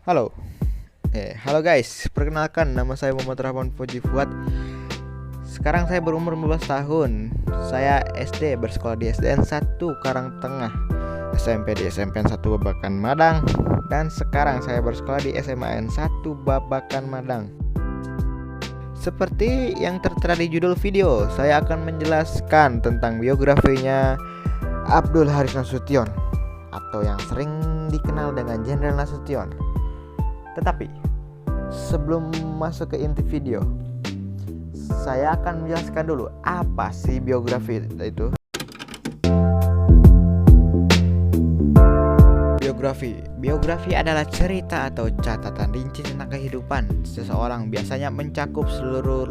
Halo, halo guys, perkenalkan nama saya Muhammad Rahman Puji Fuad. Sekarang saya berumur 15 tahun. Saya SD, bersekolah di SDN 1 Karangtengah, SMP di SMPN 1 Babakan Madang, dan sekarang saya bersekolah di SMAN 1 Babakan Madang. Seperti yang tertera di judul video, saya akan menjelaskan tentang biografinya Abdul Haris Nasution, atau yang sering dikenal dengan Jenderal Nasution. Tetapi sebelum masuk ke inti video, saya akan menjelaskan dulu apa sih biografi itu. Biografi adalah cerita atau catatan rinci tentang kehidupan seseorang, biasanya mencakup seluruh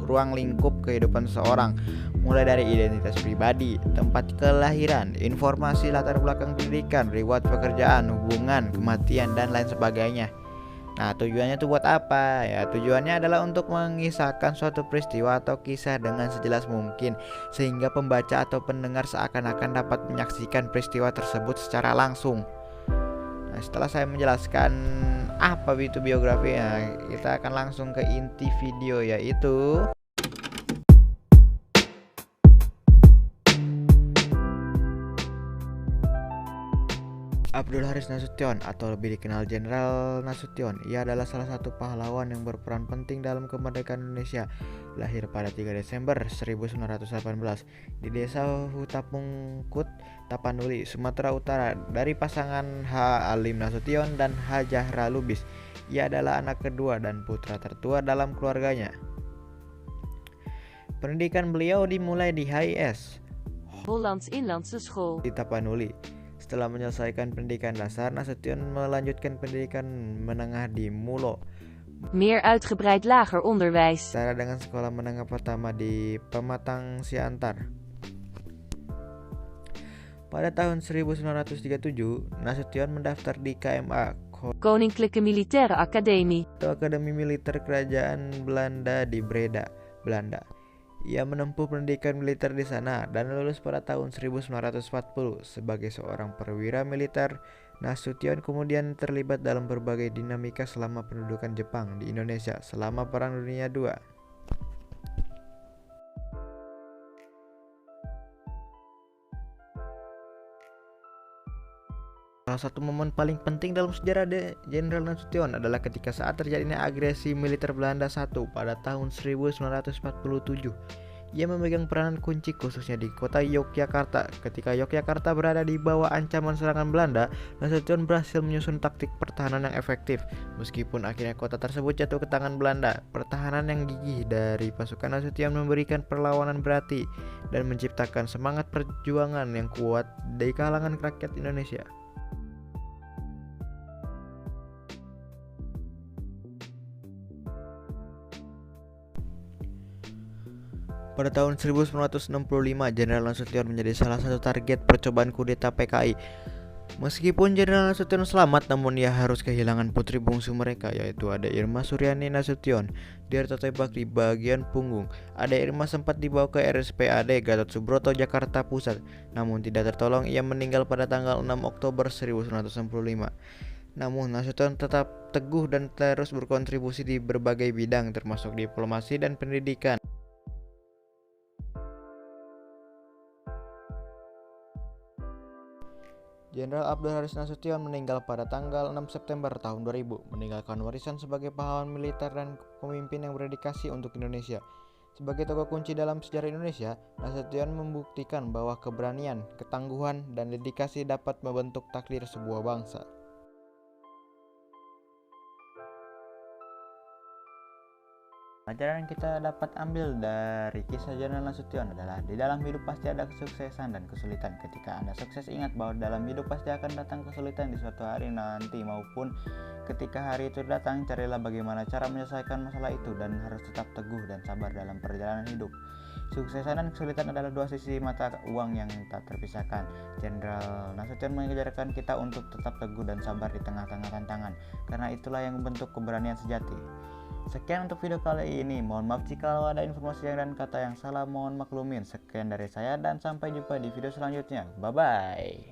ruang lingkup kehidupan seseorang, mulai dari identitas pribadi, tempat kelahiran, informasi latar belakang pendidikan, riwayat pekerjaan, hubungan, kematian, dan lain sebagainya. Nah, tujuannya itu buat apa? Ya, tujuannya adalah untuk mengisahkan suatu peristiwa atau kisah dengan sejelas mungkin, sehingga pembaca atau pendengar seakan-akan dapat menyaksikan peristiwa tersebut secara langsung. Nah, setelah saya menjelaskan apa itu biografi, kita akan langsung ke inti video, yaitu Abdul Haris Nasution, atau lebih dikenal Jenderal Nasution. Ia adalah salah satu pahlawan yang berperan penting dalam kemerdekaan Indonesia. Lahir pada 3 Desember 1918 di desa Hutapungkut, Tapanuli, Sumatera Utara, dari pasangan H. Alim Nasution dan H. Zahra Lubis. Ia adalah anak kedua dan putra tertua dalam keluarganya. Pendidikan beliau dimulai di HIS Hollands Inlandse School di Tapanuli. Setelah menyelesaikan pendidikan dasar, Nasution melanjutkan pendidikan menengah di Mulo. Meer uitgebreid lager onderwijs. Setara dengan sekolah menengah pertama di Pematang Siantar. Pada tahun 1937, Nasution mendaftar di KMA, Koninklijke Militaire Academie, atau Akademi Militer Kerajaan Belanda di Breda, Belanda. Ia menempuh pendidikan militer di sana dan lulus pada tahun 1940 sebagai seorang perwira militer. Nasution kemudian terlibat dalam berbagai dinamika selama pendudukan Jepang di Indonesia selama Perang Dunia II. Salah satu momen paling penting dalam sejarah Jenderal Nasution adalah ketika saat terjadinya agresi militer Belanda I pada tahun 1947. Ia memegang peranan kunci khususnya di kota Yogyakarta. Ketika Yogyakarta berada di bawah ancaman serangan Belanda, Nasution berhasil menyusun taktik pertahanan yang efektif. Meskipun akhirnya kota tersebut jatuh ke tangan Belanda, pertahanan yang gigih dari pasukan Nasution memberikan perlawanan berarti dan menciptakan semangat perjuangan yang kuat di kalangan rakyat Indonesia. Pada tahun 1965, Jenderal Nasution menjadi salah satu target percobaan kudeta PKI. Meskipun Jenderal Nasution selamat, namun ia harus kehilangan putri bungsu mereka, yaitu Ade Irma Suryani Nasution. Dia tertembak di bagian punggung. Ade Irma sempat dibawa ke RSPAD Gatot Subroto, Jakarta Pusat, namun tidak tertolong. Ia meninggal pada tanggal 6 Oktober 1965. Namun Nasution tetap teguh dan terus berkontribusi di berbagai bidang, termasuk diplomasi dan pendidikan. Jenderal Abdul Haris Nasution meninggal pada tanggal 6 September tahun 2000, meninggalkan warisan sebagai pahlawan militer dan pemimpin yang berdedikasi untuk Indonesia. Sebagai tokoh kunci dalam sejarah Indonesia, Nasution membuktikan bahwa keberanian, ketangguhan, dan dedikasi dapat membentuk takdir sebuah bangsa. Pelajaran yang kita dapat ambil dari kisah Jenderal Nasution adalah di dalam hidup pasti ada kesuksesan dan kesulitan. Ketika Anda sukses, ingat bahwa dalam hidup pasti akan datang kesulitan di suatu hari nanti, maupun ketika hari itu datang, carilah bagaimana cara menyelesaikan masalah itu dan harus tetap teguh dan sabar dalam perjalanan hidup. Suksesan dan kesulitan adalah dua sisi mata uang yang tak terpisahkan. Jenderal Nasution mengajarkan kita untuk tetap teguh dan sabar di tengah-tengah tantangan, karena itulah yang membentuk keberanian sejati. Sekian untuk video kali ini. Mohon maaf jika ada informasi dan kata yang salah, mohon maklumin. Sekian dari saya dan sampai jumpa di video selanjutnya. Bye bye.